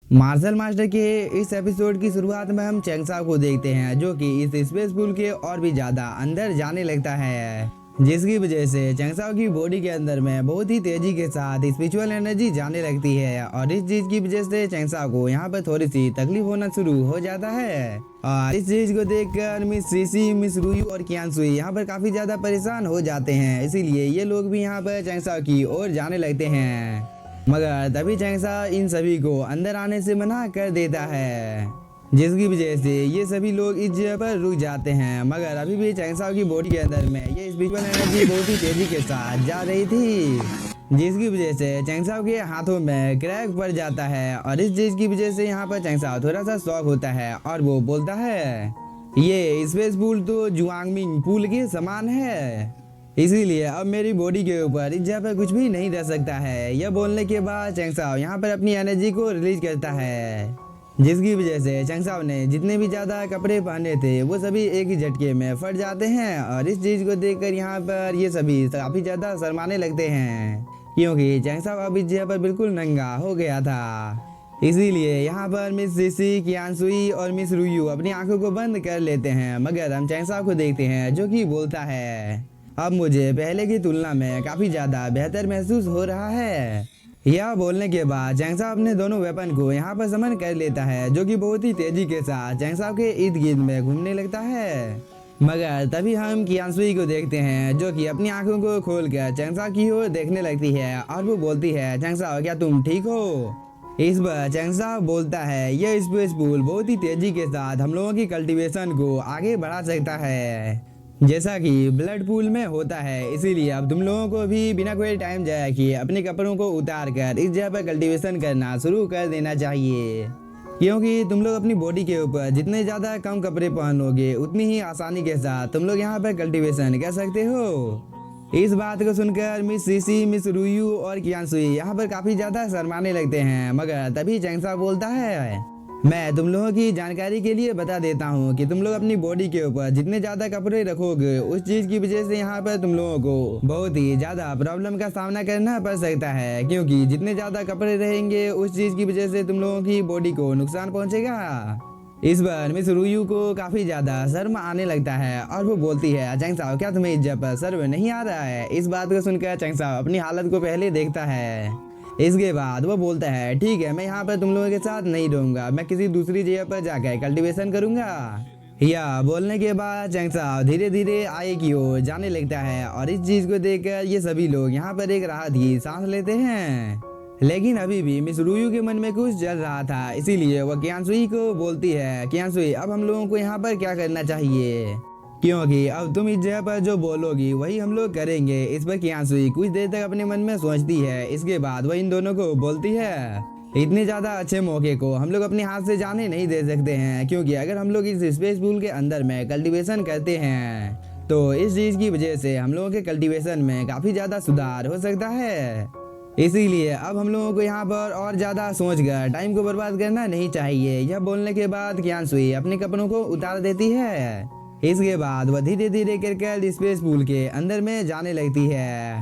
Martial master के इस episode की शुरुआत में हम चैंगसा को देखते हैं, जो कि इस स्पेस पूल के और भी ज्यादा अंदर जाने लगता है, जिसकी वजह से चैंगसा की बॉडी के अंदर में बहुत ही तेजी के साथ स्पिरिचुअल एनर्जी जाने लगती है। और इस चीज की वजह से चैंगसा को यहाँ पर थोड़ी सी तकलीफ होना शुरू हो जाता है। और इस चीज को देखकर मिस सीसी, मिस रूयू और कियानसुई यहाँ पर काफी ज्यादा परेशान हो जाते हैं। इसीलिए ये लोग भी यहाँ पर चैंगसा की ओर जाने लगते हैं, मगर तभी चैंगसा इन सभी को अंदर आने से मना कर देता है, जिसकी वजह से ये सभी लोग इस जगह पर रुक जाते हैं। मगर अभी भी चैंगसा की बॉडी के अंदर में ये स्पिरिचुअल एनर्जी बहुत ही तेजी के साथ जा रही थी, जिसकी वजह से चैंगसा के हाथों में क्रैक पड़ जाता है। और इस चीज की वजह से यहाँ पर चैंगसा थोड़ा सा शॉक होता है और वो बोलता है, ये स्पेस पूल तो जुआंगमिंग पूल के समान है, इसीलिए अब मेरी बॉडी के ऊपर इस जगह पर कुछ भी नहीं रह सकता है। यह बोलने के बाद चैंगसा यहाँ पर अपनी एनर्जी को रिलीज करता है, जिसकी वजह से चैंगसा ने जितने भी ज्यादा कपड़े पहने थे वो सभी एक ही झटके में फट जाते हैं। और इस चीज को देखकर यहाँ पर ये सभी काफी ज्यादा शर्माने लगते हैं, क्योंकि चैंगसा अब इस जगह पर बिल्कुल नंगा हो गया था। इसीलिए यहाँ पर मिस सीसी, कियानसुई और मिस रूयू अपनी आंखों को बंद कर लेते हैं। मगर हम चैंगसा को देखते हैं, जो कि बोलता है, अब मुझे पहले की तुलना में काफी ज्यादा बेहतर महसूस हो रहा है। यह बोलने के बाद चैंगसा अपने दोनों वेपन को यहाँ पर समन कर लेता है, जो कि बहुत ही तेजी के साथ चैंगसा के इर्द गिर्द में घूमने लगता है। मगर तभी हम कियानसुई को देखते हैं, जो कि अपनी आंखों को खोलकर चैंगसा की ओर देखने लगती है और वो बोलती है, चैंगसा क्या तुम ठीक हो? इस बार चैंगसा बोलता है, यह स्पेस पूल बहुत ही तेजी के साथ हम लोगों की कल्टीवेशन को आगे बढ़ा सकता है, जैसा कि ब्लड पूल में होता है। इसीलिए अब तुम लोगों को भी बिना कोई टाइम जाया किए अपने कपड़ों को उतार कर इस जगह पर कल्टीवेशन करना शुरू कर देना चाहिए, क्योंकि तुम लोग अपनी बॉडी के ऊपर जितने ज़्यादा कम कपड़े पहनोगे उतनी ही आसानी के साथ तुम लोग यहाँ पर कल्टीवेशन कर सकते हो। इस बात को सुनकर मिस सीसी, मिस रूयू और कियानसुई यहाँ पर काफ़ी ज़्यादा शर्माने लगते हैं। मगर तभी चैंगसा बोलता है, मैं तुम लोगों की जानकारी के लिए बता देता हूँ कि तुम लोग अपनी बॉडी के ऊपर जितने ज्यादा कपड़े रखोगे उस चीज की वजह से यहाँ पर तुम लोगों को बहुत ही ज्यादा प्रॉब्लम का सामना करना पड़ सकता है, क्योंकि जितने ज्यादा कपड़े रहेंगे उस चीज की वजह से तुम लोगों की बॉडी को नुकसान पहुंचेगा। इस बार मिस रूयू को काफी ज्यादा शर्म आने लगता है और वो बोलती है, चैंगसा क्या तुम्हें इस जगह पर शर्म नहीं आ रहा है? इस बात को सुनकर चैंगसा अपनी हालत को पहले देखता है। इसके बाद वो बोलता है, ठीक है, मैं यहाँ पर तुम लोगों के साथ नहीं रहूंगा, मैं किसी दूसरी जगह पर जाकर कल्टीवेशन करूंगा। या बोलने के बाद चैंगसा धीरे धीरे आगे की ओर जाने लगता है। और इस चीज को देखकर ये सभी लोग यहाँ पर एक राहत की सांस लेते हैं। लेकिन अभी भी मिस रूयू के मन में कुछ चल रहा था, इसीलिए वह कियानसुई को बोलती है, कियानसुई अब हम लोगों को यहाँ पर क्या करना चाहिए, क्योंकि अब तुम इस जगह पर जो बोलोगी वही हम लोग करेंगे। इस पर कियानसुई कुछ देर तक अपने मन में सोचती है। इसके बाद वह इन दोनों को बोलती है, इतने ज्यादा अच्छे मौके को हम लोग अपने हाथ से जाने नहीं दे सकते हैं, क्योंकि अगर हम लोग इस स्पेस पूल के अंदर में कल्टीवेशन करते हैं तो इस चीज की वजह से हम लोगों के कल्टीवेशन में काफी ज्यादा सुधार हो सकता है। इसीलिए अब हम लोगों को यहाँ पर और ज्यादा सोचकर टाइम को बर्बाद करना नहीं चाहिए। यह बोलने के बाद कियानसुई अपने कपड़ों को उतार देती है। इसके बाद वह धीरे धीरे करके स्पेस पूल के अंदर में जाने लगती है।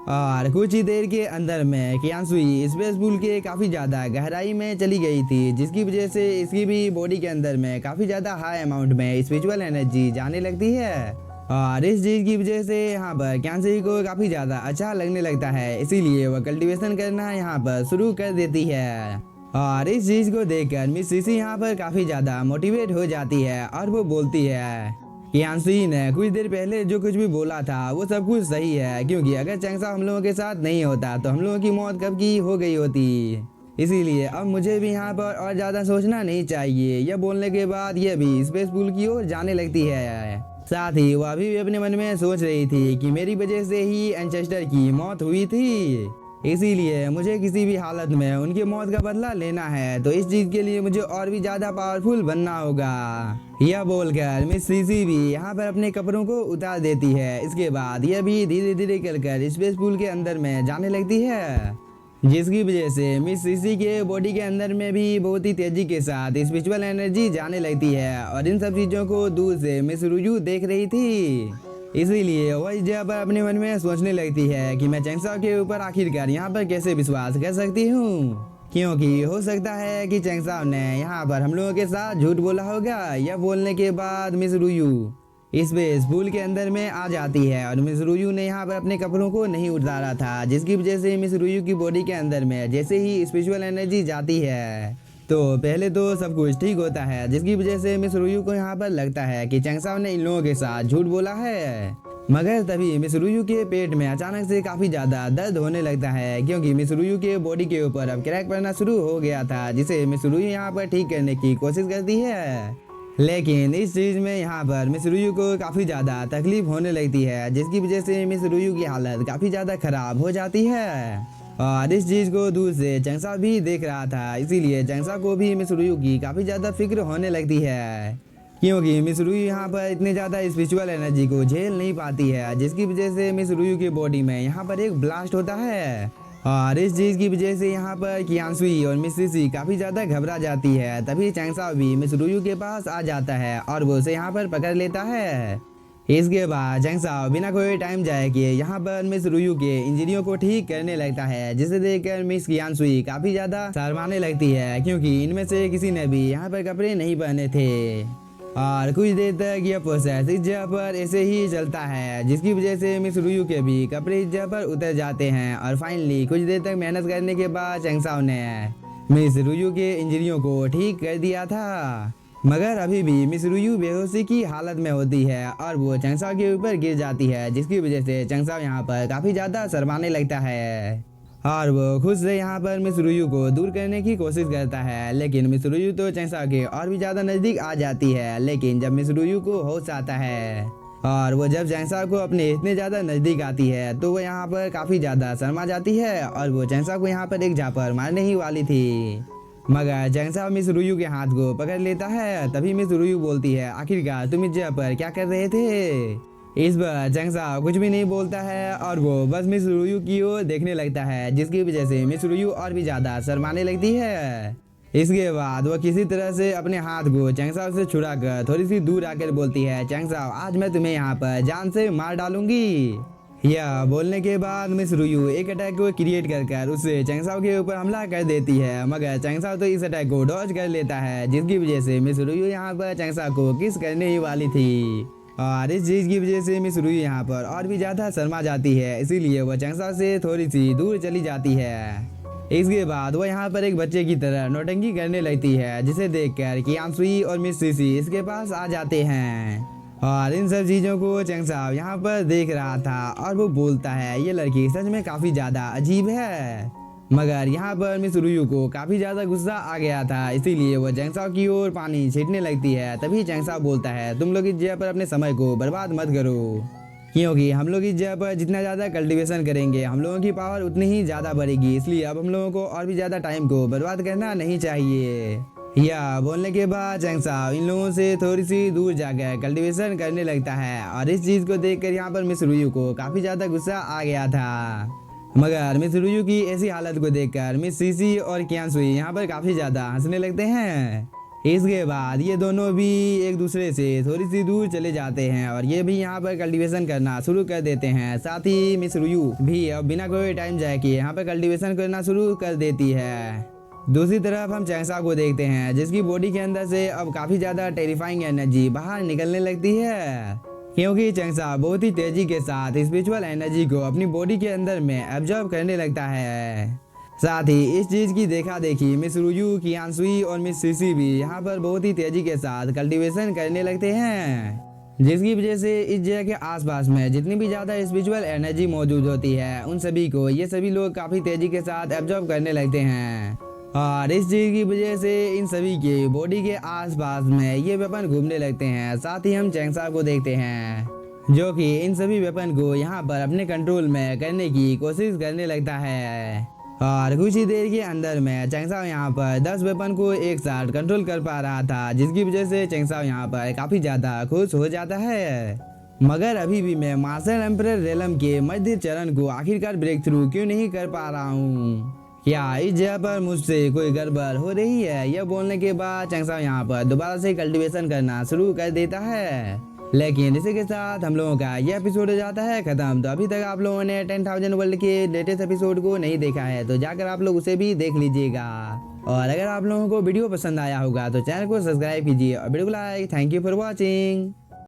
और कुछ ही देर के अंदर में कियानसुई स्पेस पूल के काफी ज्यादा गहराई में चली गई थी, जिसकी वजह से इसकी भी बॉडी के अंदर में काफी ज्यादा हाई अमाउंट में स्पिरिचुअल एनर्जी जाने लगती है। और इस चीज की वजह से यहाँ पर कियानसुई को काफी ज्यादा अच्छा लगने लगता है, इसीलिए वह कल्टीवेशन करना यहाँ पर शुरू कर देती है। और इस चीज को देखकर मिस सीसी यहाँ पर काफी ज्यादा मोटिवेट हो जाती है और वो बोलती है, कियानसुई ने कुछ देर पहले जो कुछ भी बोला था वो सब कुछ सही है, क्योंकि अगर चैंगसा हम लोगों के साथ नहीं होता तो हम लोगों की मौत कब की हो गई होती। इसीलिए अब मुझे भी यहाँ पर और ज्यादा सोचना नहीं चाहिए। यह बोलने के बाद यह भी स्पेस पूल की ओर जाने लगती है। साथ ही वह अभी भी अपने मन में सोच रही थी कि मेरी वजह से ही एंसेस्टर की मौत हुई थी, इसीलिए मुझे किसी भी हालत में उनकी मौत का बदला लेना है, तो इस चीज के लिए मुझे और भी ज्यादा पावरफुल बनना होगा। यह बोलकर मिस सीसी भी यहाँ पर अपने कपड़ों को उतार देती है। इसके बाद यह भी धीरे धीरे कर स्पेस पूल के अंदर में जाने लगती है, जिसकी वजह से मिस सीसी के बॉडी के अंदर में भी बहुत ही तेजी के साथ स्पिरिचुअल एनर्जी जाने लगती है। और इन सब चीजों को दूर से मिस रूयू देख रही थी, इसीलिए वह इस जगह पर अपने मन में सोचने लगती है कि मैं चैंगसा के ऊपर आखिरकार यहाँ पर कैसे विश्वास कर सकती हूँ। क्योंकि हो सकता है कि चैंगसाओ ने यहाँ पर हम लोगों के साथ झूठ बोला होगा। यह बोलने के बाद मिस रुयू इस स्कूल के अंदर में आ जाती है और मिस रुयू ने यहाँ पर अपने कपड़ों को नहीं उतारा था, जिसकी वजह से मिस रुयू की बॉडी के अंदर में जैसे ही स्पिरिचुअल एनर्जी जाती है तो पहले तो सब कुछ ठीक होता है, जिसकी वजह से मिस रुयू को यहाँ पर लगता है कि चैंगसाओ ने इन लोगों के साथ झूठ बोला है। मगर तभी मिस रुयू के पेट में अचानक से काफी ज्यादा दर्द होने लगता है, क्योंकि मिस रुयू के बॉडी के ऊपर अब क्रैक पड़ना शुरू हो गया था, जिसे मिस रुयू यहाँ पर ठीक करने की कोशिश करती है। लेकिन इस चीज में यहाँ पर मिस रुयू को काफी ज्यादा तकलीफ होने लगती है, जिसकी वजह से मिस रुयू की हालत काफी ज्यादा खराब हो जाती है। और इस चीज को दूर से चैंगसाओ भी देख रहा था, इसीलिए चैंगसाओ को भी मिस रुयू की काफी ज्यादा फिक्र होने लगती है, क्योंकि मिस रुयू यहाँ पर इतने ज्यादा स्पिरिचुअल एनर्जी को झेल नहीं पाती है, जिसकी वजह से मिस रुयू की बॉडी में यहाँ पर एक ब्लास्ट होता है। और इस चीज की वजह से यहाँ पर कियानसुई और मिस सीसी काफी ज्यादा घबरा जाती है। तभी चैंगसाओ भी मिस रुयू के पास आ जाता है और वो उसे यहाँ पर पकड़ लेता है। इसके बाद चैंगसाओ बिना कोई टाइम जाए कि यहाँ पर मिस रुयू के इंजरियों को ठीक करने लगता है, जिसे देखकर मिस कियानसुई काफी ज्यादा शर्माने लगती है, क्योंकि इनमें से किसी ने भी यहाँ पर कपड़े नहीं पहने थे। और कुछ देर तक यह प्रोसेस इस जगह पर ऐसे ही चलता है, जिसकी वजह से मिस रुयू के भी कपड़े इस जगह पर उतर जाते हैं। और फाइनली कुछ देर तक मेहनत करने के बाद चैंगसाओ ने मिस रुयू के इंजरियों को ठीक कर दिया था। मगर अभी भी मिस रुयू बेहोशी की हालत में होती है और वो चैंगसाओ के ऊपर गिर जाती है, जिसकी वजह से चैंगसाओ यहाँ पर काफी ज्यादा शर्माने लगता है। और वो खुद से यहाँ पर मिस रुयू को दूर करने की कोशिश करता है, लेकिन मिस रुयू तो चैंगसाओ के और भी ज्यादा नजदीक आ जाती है। लेकिन जब मिस रुयू को होश आता है और वो जब चैंगसाओ को अपने इतने ज्यादा नजदीक आती है तो वो यहाँ पर काफी ज्यादा शर्मा जाती है और वो चैंगसाओ को यहाँ पर एक झापड़ मारने ही वाली थी। मगर चैंगसाओ मिस रुयू के हाथ को पकड़ लेता है। तभी मिस रुयू बोलती है, आखिरकार तुम इस जगह पर क्या कर रहे थे? इस बार चैंगसाओ कुछ भी नहीं बोलता है और वो बस मिस रुयू की ओर देखने लगता है, जिसकी वजह से मिस रुयू और भी ज्यादा शर्माने लगती है। इसके बाद वो किसी तरह से अपने हाथ को चैंगसाओ से छुड़ाकर थोड़ी सी दूर आकर बोलती है, चैंगसाओ आज मैं तुम्हें यहाँ पर जान से मार डालूंगी। यह बोलने के बाद मिस रुयू एक अटैक को क्रिएट कर उससे चैंगसाओ के ऊपर हमला कर देती है। मगर चैंगसाओ तो इस अटैक को डॉज कर लेता है, जिसकी वजह से मिस रुयू यहाँ पर चैंगसाओ को किस करने ही वाली थी। और इस चीज की वजह से मिस रुयू यहाँ पर और भी ज्यादा शर्मा जाती है, इसीलिए वो चैंगसाओ से थोड़ी सी दूर चली जाती है। इसके बाद वो यहाँ पर एक बच्चे की तरह नौटंकी करने लगती है, जिसे देखकर कियानसुई और मिस सीसी इसके पास आ जाते हैं। और इन सब चीजों को चैंगसाओ यहाँ पर देख रहा था और वो बोलता है, ये लड़की सच में काफी ज्यादा अजीब है। मगर यहाँ पर मिस रुयू को काफी ज्यादा गुस्सा आ गया था, इसीलिए वो चैंगसाओ की ओर पानी छींटने लगती है। तभी चैंगसाओ बोलता है, तुम लोग इस जगह पर अपने समय को बर्बाद मत करो, क्योंकि हम लोग इस जगह पर जितना ज्यादा कल्टीवेशन करेंगे हम लोगों की पावर उतनी ही ज्यादा बढ़ेगी, इसलिए अब हम लोगों को और भी ज्यादा टाइम को बर्बाद करना नहीं चाहिए। यह बोलने के बाद चैंगसाओ इन लोगों से थोड़ी सी दूर जाकर कल्टीवेशन करने लगता है। और इस चीज को देखकर यहाँ पर मिस रुयू को काफी ज्यादा गुस्सा आ गया था। मगर मिस रुयू की ऐसी हालत को देखकर मिस सीसी और कियानसुई यहाँ पर काफी ज्यादा हंसने लगते हैं। इसके बाद ये दोनों भी एक दूसरे से थोड़ी सी दूर चले जाते हैं और ये भी यहाँ पर कल्टीवेशन करना शुरू कर देते हैं। साथ ही मिस रुयू भी अब बिना कोई टाइम जाए कि यहाँ पर कल्टीवेशन करना शुरू कर देती है। दूसरी तरफ हम चैंगसाओ को देखते हैं, जिसकी बॉडी के अंदर से अब काफी ज्यादा टेरिफाइंग एनर्जी बाहर निकलने लगती है, क्योंकि चैंगसाओ बहुत ही तेजी के साथ स्पिरिचुअल एनर्जी को अपनी बॉडी के अंदर में एब्जॉर्ब करने लगता है। साथ ही इस चीज की देखा देखी मिस रुयू, कियानसुई और मिस सीसी भी यहाँ पर बहुत ही तेजी के साथ कल्टीवेशन करने लगते हैं, जिसकी वजह से इस जगह के आसपास में जितनी भी ज्यादा स्पिरिचुअल एनर्जी मौजूद होती है उन सभी को ये सभी लोग काफी तेजी के साथ एब्जॉर्ब करने लगते हैं। और इस चीज की वजह से इन सभी के बॉडी के आसपास में ये वेपन घूमने लगते हैं। साथ ही हम चैंगसाओ को देखते हैं, जो कि इन सभी वेपन को यहाँ पर अपने कंट्रोल में करने की कोशिश करने लगता है। और कुछ ही देर के अंदर में चैंगसाओ यहाँ पर 10 वेपन को एक साथ कंट्रोल कर पा रहा था, जिसकी वजह से चैंगसाओ यहाँ पर काफी ज्यादा खुश हो जाता है। मगर अभी भी मैं मार्शल एम्परर रेलम के मध्य चरण को आखिरकार ब्रेक थ्रू क्यों नहीं कर पा रहा हूँ? क्या इस जगह पर मुझसे कोई गड़बड़ हो रही है? यह बोलने के बाद चैंगसाओ यहाँ पर दोबारा से कल्टीवेशन करना शुरू कर देता है। लेकिन इसी के साथ हम लोगों का ये एपिसोड हो जाता है खत्म। तो अभी तक आप लोगों ने 10,000 वर्ल्ड के लेटेस्ट एपिसोड को नहीं देखा है तो जाकर आप लोग उसे भी देख लीजिएगा। और अगर आप लोगों को वीडियो पसंद आया होगा तो चैनल को सब्सक्राइब कीजिए और वीडियो को like. Thank you for watching.